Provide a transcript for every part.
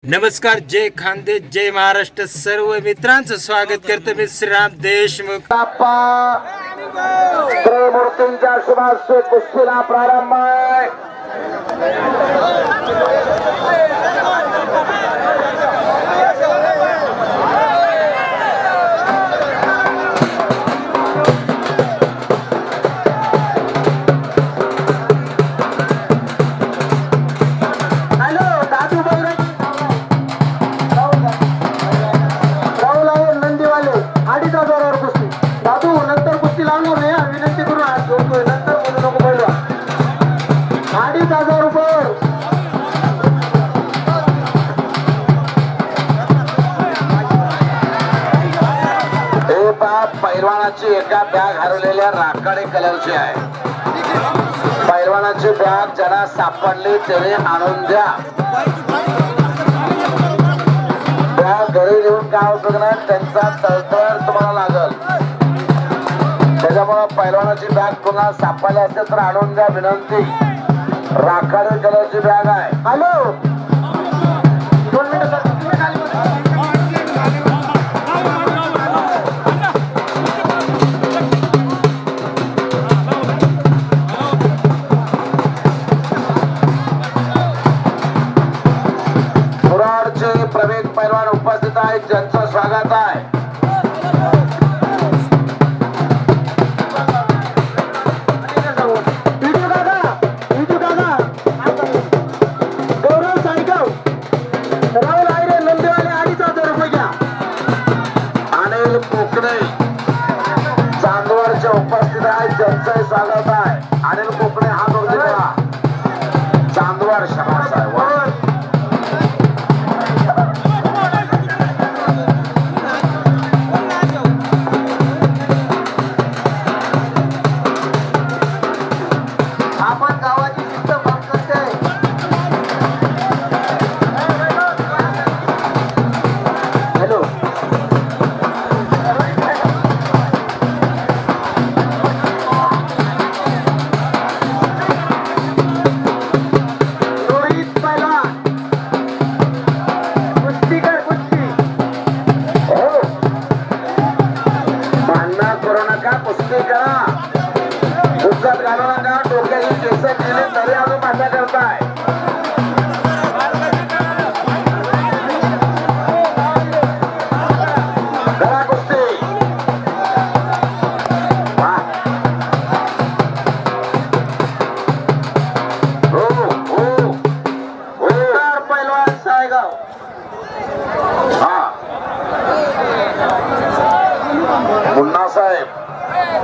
नमस्कार, जय खानदेश, जय महाराष्ट्र. सर्व मित्रांचं स्वागत करतो मी श्रीराम देशमुख. त्रिमूर्तींच्या शुभास्ते कुस्तीला प्रारंभ आहे. पैलवानाची एका बॅग हरवलेल्या राखाडी कलरची आहे. पैलवानाची बॅग ज्याला सापडली त्याने आणून द्या. बॅग घरी नेऊन काय उपयोग नाही, त्यांचा तळतळ तुम्हाला लागल. त्याच्यामुळे पैलवानाची बॅग पुन्हा सापडली असेल तर आणून द्या विनंती. राखाडी कलरची बॅग आहे. हॅलो, 2 मिनिटं. प्रवीण पैलवान उपस्थित आहेत, ज्यांचं स्वागत आहे. गौरव सायगाव, राहुल आयरे, नंदीवाले 2,500 रुपये घ्या. अनिल कोकणे चांदवडचे उपस्थित आहेत, ज्यांचं स्वागत आहे. अनिल कोकणे हा दोघा चांदवड शहराचा आहे.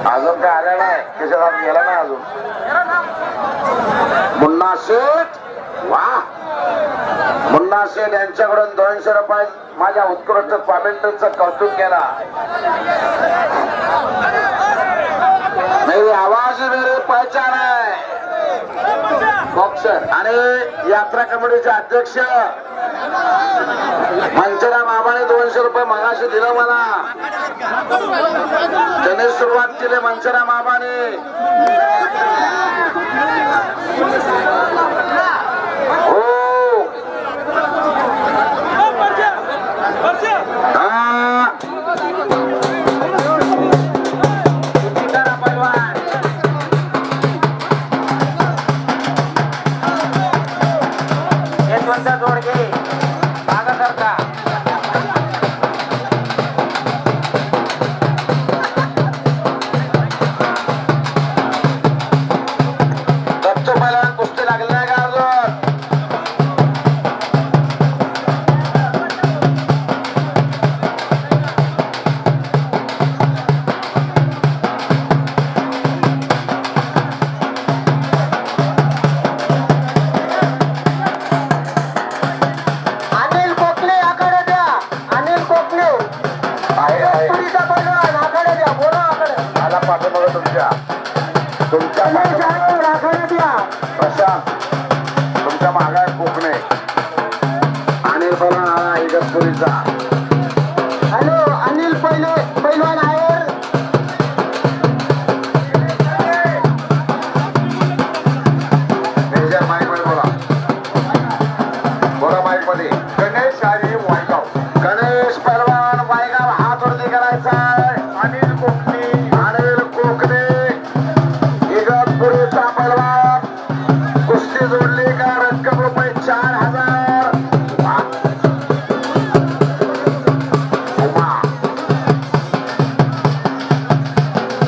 अजून काय आला नाही, त्याच्यात गेला नाही अजून. मुन्ना शेठ, वा, मुन्ना शेठ यांच्याकडून 200 रुपये माझ्या उत्कृष्ट कॉमेंटरचं कौतुक केला. मेरी आवाज मेरी पहचान आहे. बॉक्सर आणि यात्रा कमिटीचे अध्यक्ष मंचराम आबाने 200 रुपये मगाशी दिलं मला. त्याने सुरुवात केली मंचराम आबाने. हो, प्रशांत तुमच्या मागा कोकणे. अनिल पैलवान आला इगतपुरीचा. हॅलो, अनिल पैलवान आहे. मेजर माईक मध्ये बोला, बोला माईक मध्ये. गणेश शाही वायगाव. गणेश पहलवान वायगाव हात वरती करायचा. अनिल कोकणे इगतपुरीचा पहलवान कुस्ती जोडली का रक्कम रुपये 4000.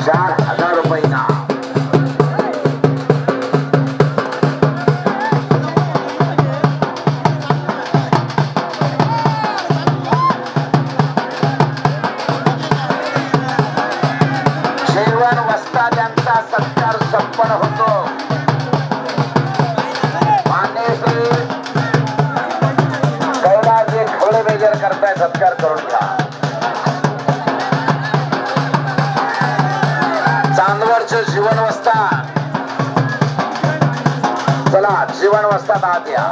4000 रुपये ना. जीवन वस्ताद यांचा सत्कार संपन्न होतो. मान्य श्री कैलासजी खवळे मेजर करताय, सत्कार करून घ्या. चांदवडचे जीवन वस्ताद, चला जीवन वस्ताद आत या.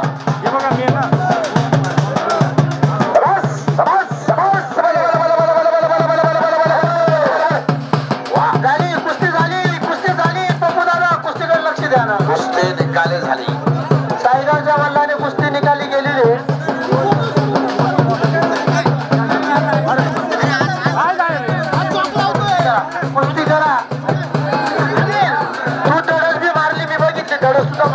कुस्ती निकाली झाली. साईगावच्या वडिलांनी कुस्ती निकाली गेलेली. कुस्ती करा. तू धडस बी मारली, मी बघितली धडस सुद्धा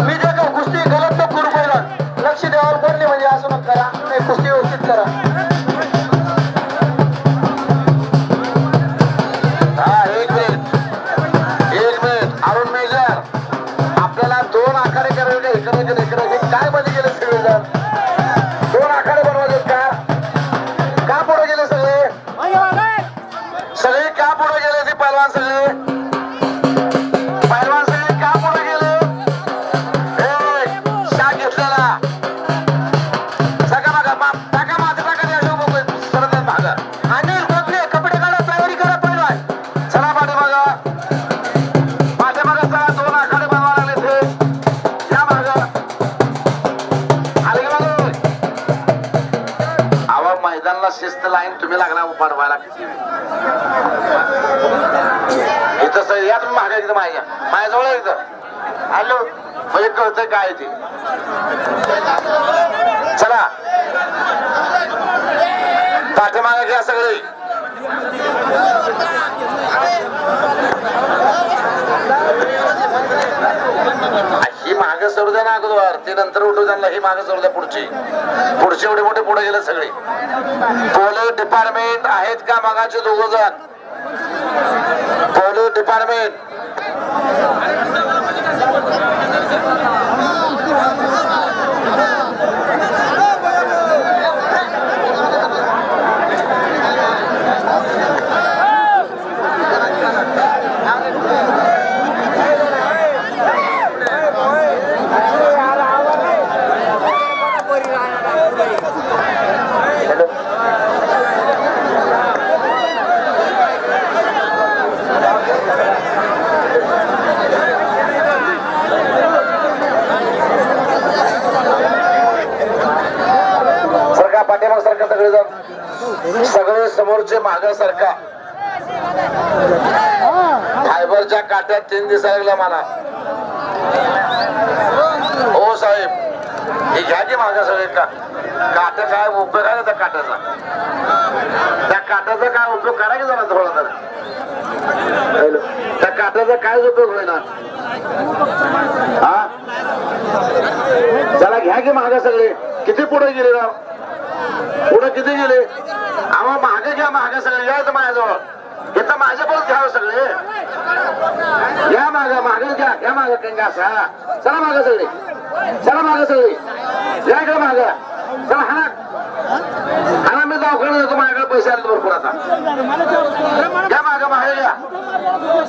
मी जे का कुस्ती गलत तर करू पहिला. लक्ष द्यावर बोलले म्हणजे असं मग करा, नाही कुस्ती व्यवस्थित करा. हा एक मिनिट अरुण मेजर, आपल्याला 2 आखाडे करायचे. इकडे काय मध्ये गेले सगळे जण? 2 आखाडे बनवायचे का पुढे गेले सगळे का पुढे गेले? ते पहलवान सगळे का पुढे गेले? शाख घेतलेला सगळा मागा टाका, माझा टाका द्या. सरत मागा. अनिल कोकणे कपडे काढा, तयारी करा पहलवान. चला पाठी मागा. मैदानाला शिस्त लाईन तुम्ही लागला पाडवायला. इथं या तुम्ही मागे एकदम माझ्याजवळ इथं आलो म्हणजे कळतंय काय ते. चला पाठीमागे घ्या सगळे. ही मागे सरू द्या ना अगोदर, ते नंतर उठू त्यांना. ही मागे सरू द्या. पुढचे एवढे मोठे पुढे गेले सगळे. पोलीस डिपार्टमेंट आहेत का मागाचे 2 जण? पोलीस डिपार्टमेंट पाठीमाग सारखा सगळे जण, सगळे समोरचे माग सारखा. फायबरच्या काट्यात 3 दिसायला लागला मला. हो साहेब, हे घ्या की माग सगळे. काट काय उपयोग आहे त्या काट्याचा? त्या काट्याचा काय उपयोग करा की जरा थोडा तर. त्या काट्याचा काय उपयोग होईना? हा चला घ्या की माग सगळे. किती पुढे गेले राव? पुढे किती गेले? आम्हा मागे घ्या, मागे सगळे या माझ्याजवळ. इथं माझ्या पण घ्यावं सगळे. घ्या मागे घ्या मागे असा. चला मागे सगळे, या इकडे मागे. चला हाना मी दवाखान्यात जातो. माझ्याकडे पैसे आले भरपूर. आता घ्या मागे घ्या.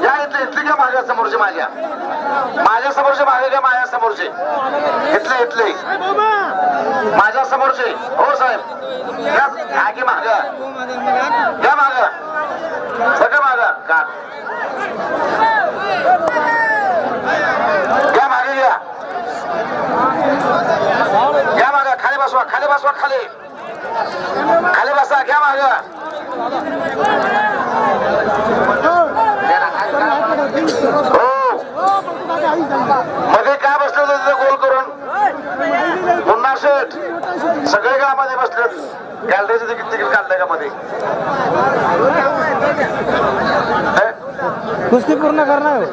या इथले घ्या माझ्या समोरचे. माझ्या समोरचे मागे घ्या. माझ्या समोरचे इथले माझ्या समोरचे. हो साहेब घ्या की माग. घ्या माग सगळं माग. घ्या मागे घ्या. घ्या माग. खाली बसवा खाली बसा. घ्या माग. हो मध्ये काय बसलं होतं गोल करून? मुन्नार गट सगळे गावामध्ये बसलेत गॅलरीचं तिकीट काढलंय का मध्ये कुस्ती पूर्ण करणार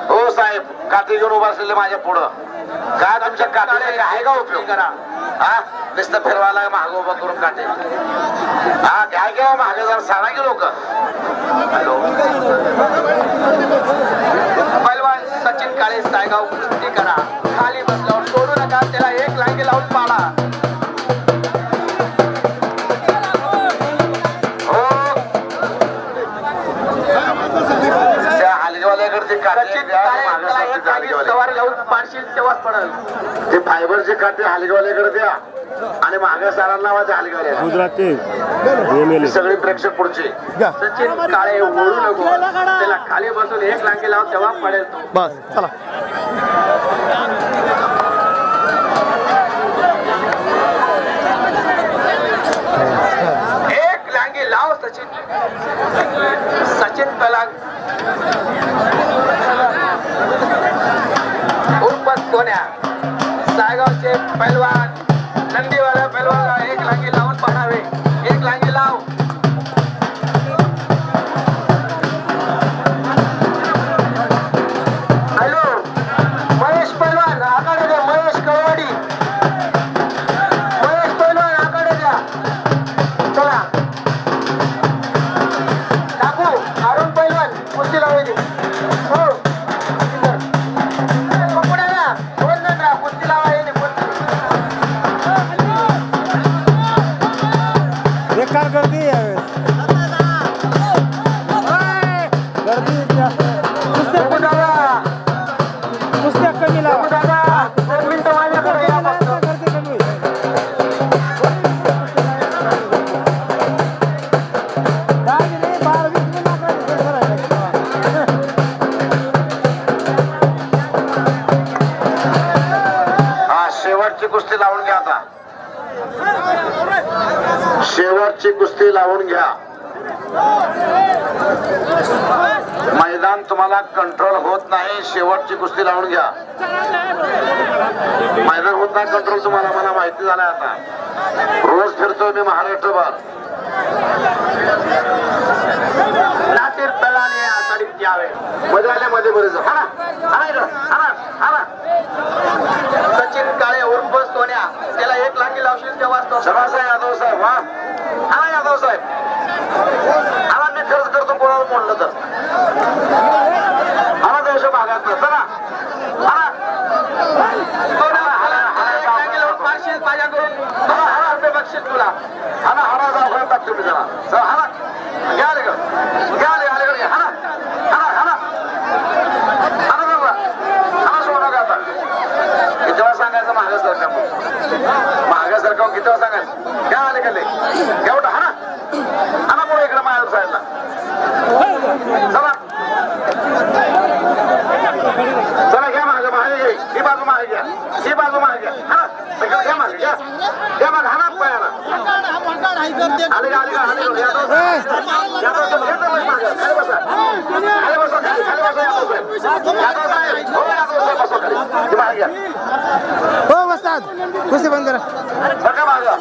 हो साहेब काठी घेऊन उभा असलेले माझ्या पुढं काय तुमच्या काठी आहे का उपयोग करा हा नुसतं फिरवायला महाग उभा करून काटे हा घ्या घ्या महाग जरा सारा की लोक हॅलो पैलवान सचिन काळे सायगाव कुस्ती करा खाली बसल्यावर सोडू नका त्याला एक लांगी लावून पाडा सवारी लावून पाडशील तेव्हाच पडल ते फायबरचे काटे हलगवाल्याकडे द्या आणि महाग सारा लावायचे हलगवाल्या सगळे प्रेक्षक पुढचे सचिन काळे ओढू नको त्याला खाली बसून एक लांगी लावून तेव्हा पडेल तो बस चला एक लांगी लाव सचिन सचिन कला उर्फ सोन्या सायगावचे पैलवान नंदीवाला पैलवान एक लांगी लावून पाहावे एक लांगी लाव हॅलो महेश पैलवान आकडे द्या महेश कवाडी महेश पैलवान आकडे द्या चला टाकू अरुण पैलवान कुस्ती लावायची हो बेकार गर्दी आहे यावेळेस. गर्दी जास्त. कुस्त्या कमी लावा. गर्दी कमी होईल. दागी नाही, 12-20 मिनिटं हा शेवटची कुस्ती लावून घ्या आता शेवटची कुस्ती लावून घ्या मैदान तुम्हाला कंट्रोल होत नाही शेवटची कुस्ती लावून घ्या मैदान होत नाही कंट्रोल तुम्हाला मला माहिती झालंय आता रोज फिरतोय मी महाराष्ट्रभर नातीर तलाने आषाढीत यावे मध्ये आले मध्ये बरेच हा ना सचिन काळे उर्फ सोन्या त्याला एक लांगी लावशील तेव्हा सभासाहेब यादव साहेब हा यादव साहेब आला मी खर्च करतो कोणाला म्हणलं तर आला देश भागात चला पाचशे माझ्याकडून रुपये बक्षीस तुला हाना जाऊ टाकतो मी जरा हाना घ्या आले अलीकडे घ्या हाना सोडू नका आता किती वेळा सांगायचं महागा सरकार किती वेळा सांगायचं घ्या आले गेले एवढं हाना पुढे इकडे माझ्या साईडला चला घ्या मागे घ्या ही बाजू मागे घ्या हाना सगळं घ्या मागे घ्या मागे हाना पायाला आले हो बसतात कुस्ती बंद करा. बघा मागं